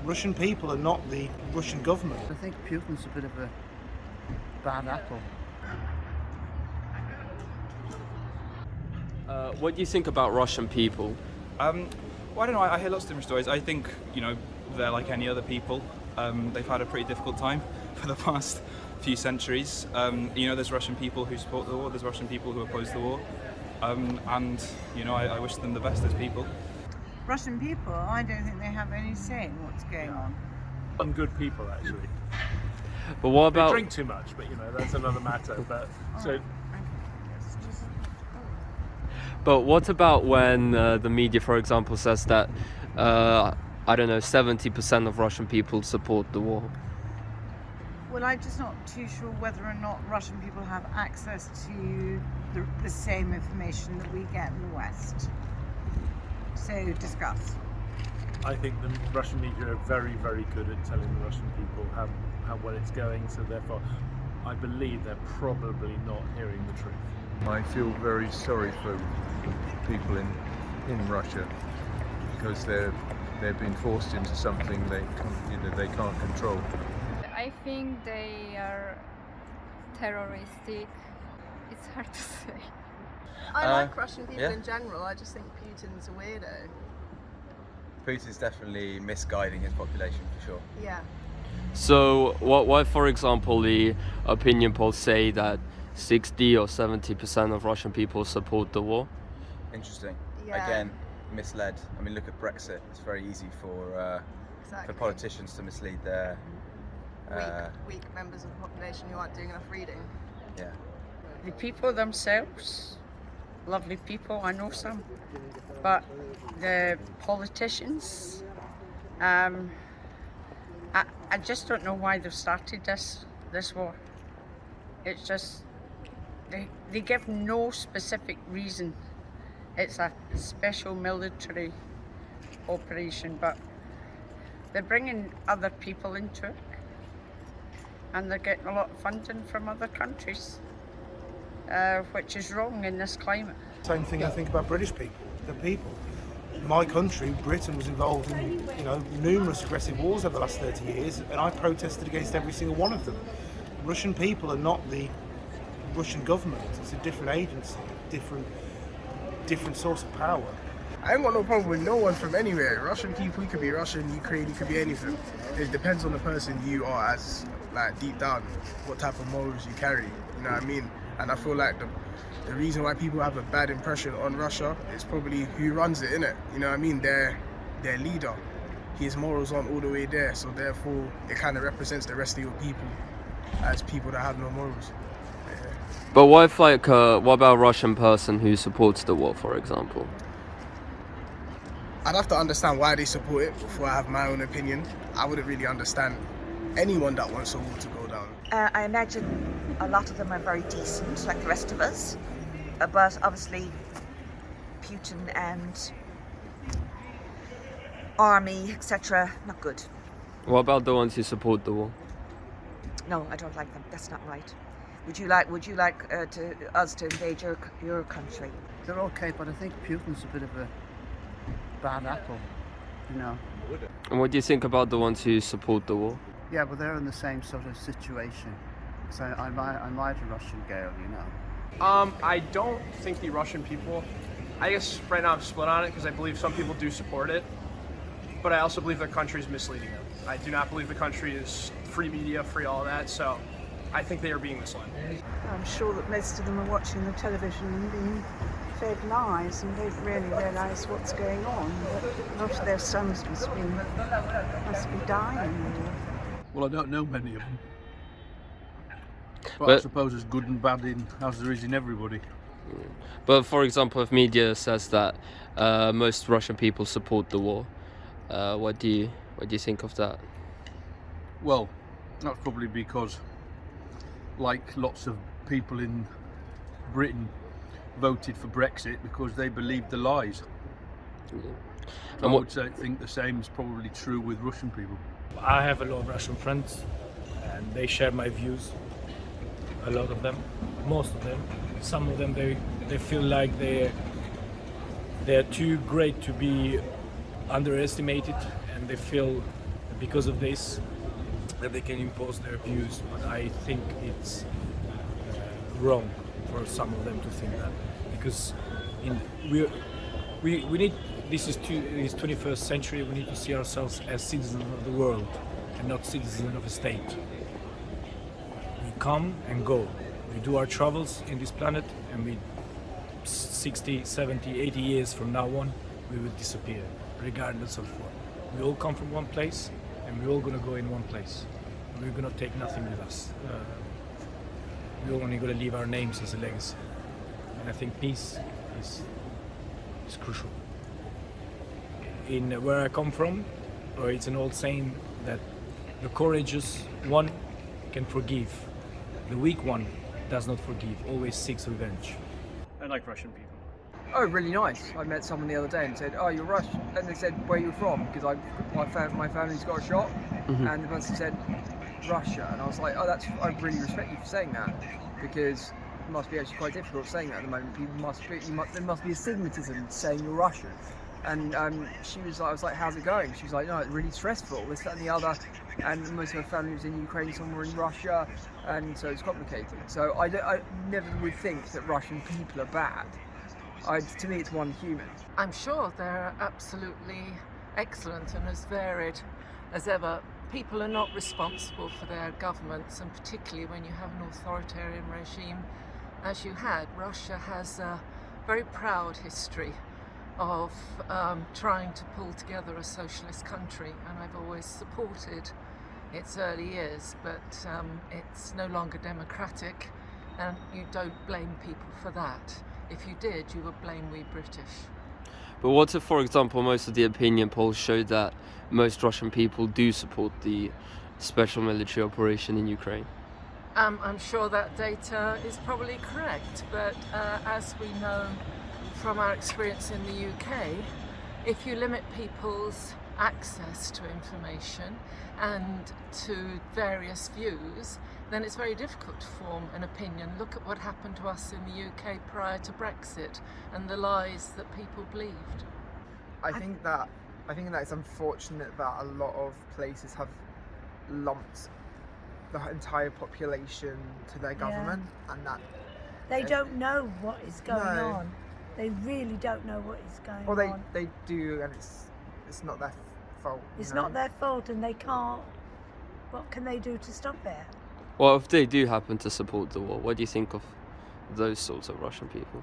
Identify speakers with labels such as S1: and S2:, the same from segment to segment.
S1: Russian people are not the Russian government.
S2: I think Putin's a bit of a bad apple.
S3: What do you think about Russian people?
S4: Well, I don't know. I hear lots of different stories. I think, they're like any other people. They've had a pretty difficult time for the past few centuries. There's Russian people who support the war. There's Russian people who oppose the war. I wish them the best as people.
S5: Russian people, I don't think they have any say in what's going on.
S6: Some good people, actually.
S3: But what
S6: They
S3: about
S6: drink too much, but that's another matter. But so
S3: But what about when the media, for example, says that 70% of Russian people support the war?
S5: Well, I'm just not too sure whether or not Russian people have access to the same information that we get in the West. So discuss.
S6: I think the Russian media are very, very good at telling the Russian people how well it's going. So therefore, I believe they're probably not hearing the truth.
S7: I feel very sorry for people in Russia because they're being forced into something they can't control.
S8: I think they are terroristic. It's hard to say.
S9: I like Russian people
S10: yeah.
S9: in general. I just think Putin's a weirdo.
S10: Putin's definitely misguiding his population for sure.
S9: Yeah.
S3: So why, for example, the opinion polls say that 60 or 70% of Russian people support the war?
S10: Interesting.
S9: Yeah.
S10: Again, misled. I mean, look at Brexit. It's very easy for politicians to mislead their
S9: weak members of the population who aren't doing enough reading.
S10: yeah.
S11: The people themselves, lovely people, I know some, but the politicians, I just don't know why they've started this war. It's just, they give no specific reason. It's a special military operation, but they're bringing other people into it, and they're getting a lot of funding from other countries, which is wrong in this climate.
S1: Same thing I think about British people, the people. My country, Britain, was involved in numerous aggressive wars over the last 30 years, and I protested against every single one of them. Russian people are not the Russian government. It's a different agency, different source of power.
S12: I ain't got no problem with no one from anywhere. Russian people, you could be Russian, Ukraine, you could be anything. It depends on the person you are as, deep down, what type of morals you carry, you know what I mean? And I feel like the reason why people have a bad impression on Russia is probably who runs it, innit? You know what I mean? Their leader, his morals aren't all the way there, so therefore it kind of represents the rest of your people as people that have no morals. Yeah.
S3: But what if, what about a Russian person who supports the war, for example?
S12: I'd have to understand why they support it before I have my own opinion. I wouldn't really understand anyone that wants a war to go down.
S13: I imagine a lot of them are very decent, like the rest of us, but obviously Putin and army, etc., not good.
S3: What about the ones who support the war?
S13: No, I don't like them. That's not right. Would you like us to invade your country?
S2: They're okay, but I think Putin's a bit of a bad apple,
S3: And what do you think about the ones who support the war?
S2: Yeah, but they're in the same sort of situation. So I like a Russian girl,
S14: I don't think the Russian people, I guess right now I'm split on it because I believe some people do support it, but I also believe their country is misleading them. I do not believe the country is free media, free all that, so I think they are being misled.
S5: I'm sure that most of them are watching the television and being fed lies and don't really realise what's going on. But a lot of their sons must be dying.
S15: Well, I don't know many of them. But I suppose there's good and bad as there is in everybody.
S3: But for example, if media says that most Russian people support the war, what do you think of that?
S15: Well, that's probably because, like lots of people in Britain, voted for Brexit because they believed the lies. I would think the same is probably true with Russian people.
S6: I have a lot of Russian friends, and they share my views. A lot of them, most of them. Some of them they feel like they're too great to be underestimated, and they feel because of this, that they can impose their views. But I think it's wrong for some of them to think that, because we need, this is 21st century, we need to see ourselves as citizens of the world and not citizens of a state. We come and go, we do our travels in this planet, and we 60, 70, 80 years from now on, we will disappear, regardless of what. We all come from one place, and we're all gonna go in one place. We're gonna take nothing with us. We're only gonna leave our names as a legacy. And I think peace is crucial. In where I come from, it's an old saying that the courageous one can forgive. The weak one does not forgive, always seeks revenge.
S14: I like Russian people.
S16: Oh, really nice. I met someone the other day and said, "Oh, you're Russian," and they said, "Where are you from?" Because my family's got a shop, and the person said Russia, and I was like, "Oh, I really respect you for saying that, because it must be actually quite difficult saying that at the moment. There must be a stigmatism saying you're Russian." And she was like, I was like, "How's it going?" She was like, "No, it's really stressful, this, that and the other, and most of her family was in Ukraine, somewhere in Russia, and so it's complicated." So I never would think that Russian people are bad. To me, it's one human.
S17: I'm sure they're absolutely excellent and as varied as ever. People are not responsible for their governments, and particularly when you have an authoritarian regime as you had. Russia has a very proud history of trying to pull together a socialist country, and I've always supported its early years, but it's no longer democratic, and you don't blame people for that. If you did, you would blame we British.
S3: But what if, for example, most of the opinion polls showed that most Russian people do support the special military operation in Ukraine?
S17: I'm sure that data is probably correct, but as we know from our experience in the UK, if you limit people's access to information and to various views, then it's very difficult to form an opinion. Look at what happened to us in the UK prior to Brexit and the lies that people believed.
S18: I think that it's unfortunate that a lot of places have lumped the entire population to their government, and that
S19: they don't know what is going on. They really don't know what is going on.
S18: Well, they do, and it's not their fault.
S19: It's not their fault, and they can't. What can they do to stop it?
S3: Well, if they do happen to support the war, what do you think of those sorts of Russian people?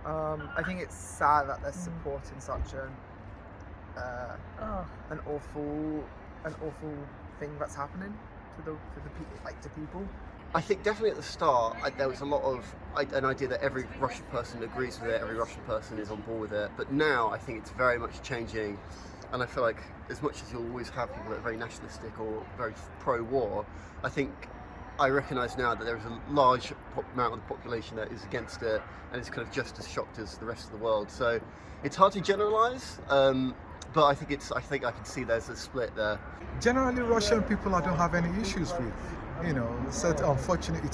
S18: I think it's sad that they're supporting such an awful thing that's happening to the people, to people.
S20: I think definitely at the start there was a lot of an idea that every Russian person agrees with it, every Russian person is on board with it. But now I think it's very much changing, and I feel like as much as you'll always have people that are very nationalistic or very pro-war, I recognise now that there is a large amount of the population that is against it, and is kind of just as shocked as the rest of the world. So it's hard to generalise, but I think I can see there's a split there.
S21: Generally, Russian people I don't have any issues with. It's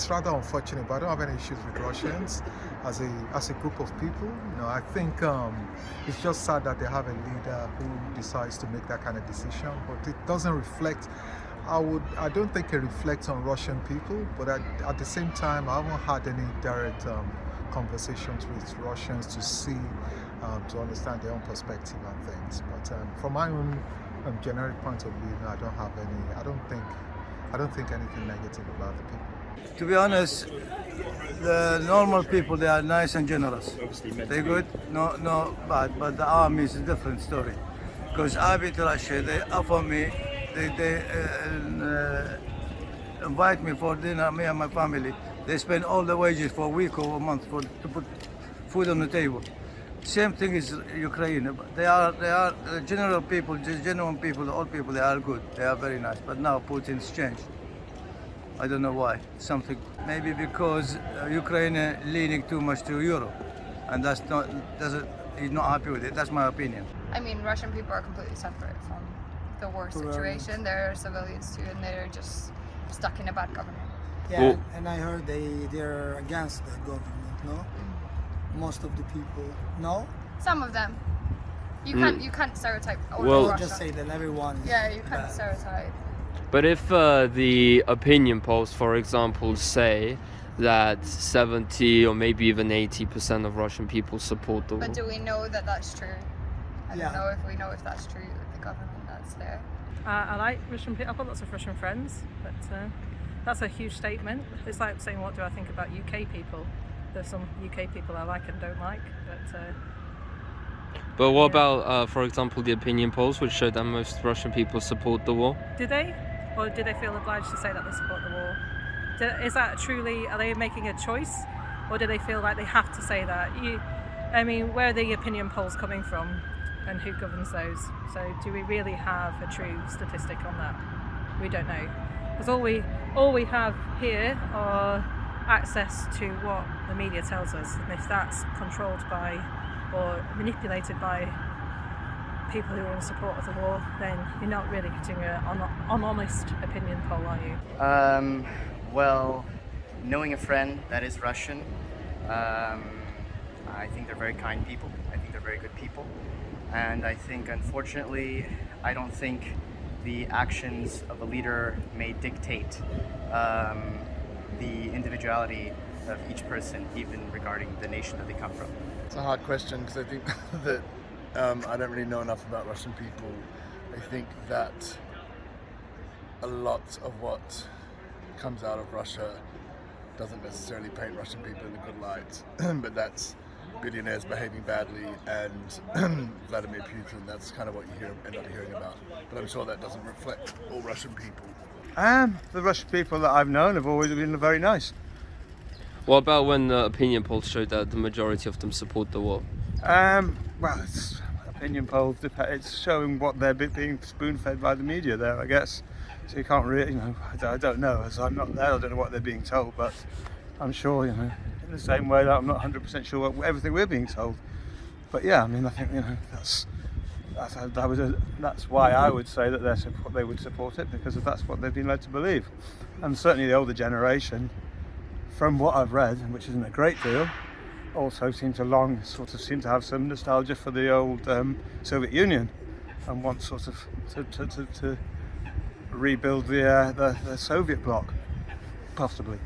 S21: rather unfortunate, but I don't have any issues with Russians as a group of people. I think it's just sad that they have a leader who decides to make that kind of decision, but it doesn't reflect. I don't think it reflects on Russian people, but at the same time, I haven't had any direct conversations with Russians to see, to understand their own perspective on things. But from my own generic point of view, I don't think anything negative about the people.
S22: To be honest, the normal people, they are nice and generous. They're good, no bad. But the army is a different story. Because I've been to Russia, they offer me, they invite me for dinner, me and my family. They spend all the wages for a week or a month to put food on the table. Same thing is Ukraine. They are general people, just genuine people, the old people. They are good. They are very nice. But now Putin's changed. I don't know why. Something maybe because Ukraine is leaning too much to Europe, and he's not happy with it. That's my opinion.
S8: I mean, Russian people are completely separate from the war situation. They're civilians too, and they're just stuck in a bad government.
S23: Yeah, and I heard they're against the government. No. Most of the people, no?
S8: Some of them. You can't stereotype all
S3: Well-
S8: of Russia.
S23: Just say that everyone.
S8: Yeah, you can't stereotype.
S3: But if the opinion polls, for example, say that 70 or maybe even 80% of Russian people support the war.
S8: But do we know that that's true? I
S23: Yeah.
S8: don't know if we know if that's true with the government that's there.
S4: I like Russian people. I've got lots of Russian friends, but that's a huge statement. It's like saying, what do I think about UK people? There's some UK people I like and don't like,
S3: But what about, for example, the opinion polls, which show that most Russian people support the war?
S4: do they? Or do they feel obliged to say that they support the war? Is that truly, are they making a choice? Or do they feel like they have to say that? I mean, where are the opinion polls coming from? And who governs those? So do we really have a true statistic on that? We don't know. Because all we have here are access to what the media tells us. And if that's controlled by or manipulated by people who are in support of the war, then you're not really getting an honest opinion poll, are you?
S7: Well, knowing a friend that is Russian, I think they're very kind people. I think they're very good people. And I think, unfortunately, I don't think the actions of a leader may dictate the individuality of each person, even regarding the nation that they come from.
S9: It's a hard question because I think that I don't really know enough about Russian people. I think that a lot of what comes out of Russia doesn't necessarily paint Russian people in a good light, but that's billionaires behaving badly and Vladimir Putin. That's kind of what you end up hearing about. But I'm sure that doesn't reflect all Russian people.
S22: The Russian people that I've known have always been very nice.
S3: What about when opinion polls show that the majority of them support the war?
S22: Well, it's opinion polls. It's showing what they're being spoon-fed by the media there, I guess. So you can't really, I don't know, as I'm not there, I don't know what they're being told, but I'm sure, in the same way that I'm not 100% sure what everything we're being told. But yeah, I mean, I think, that's why I would say that they would support it, because that's what they've been led to believe. And certainly the older generation, from what I've read, which isn't a great deal, also seem to have some nostalgia for the old Soviet Union and want sort of to rebuild the Soviet bloc, possibly.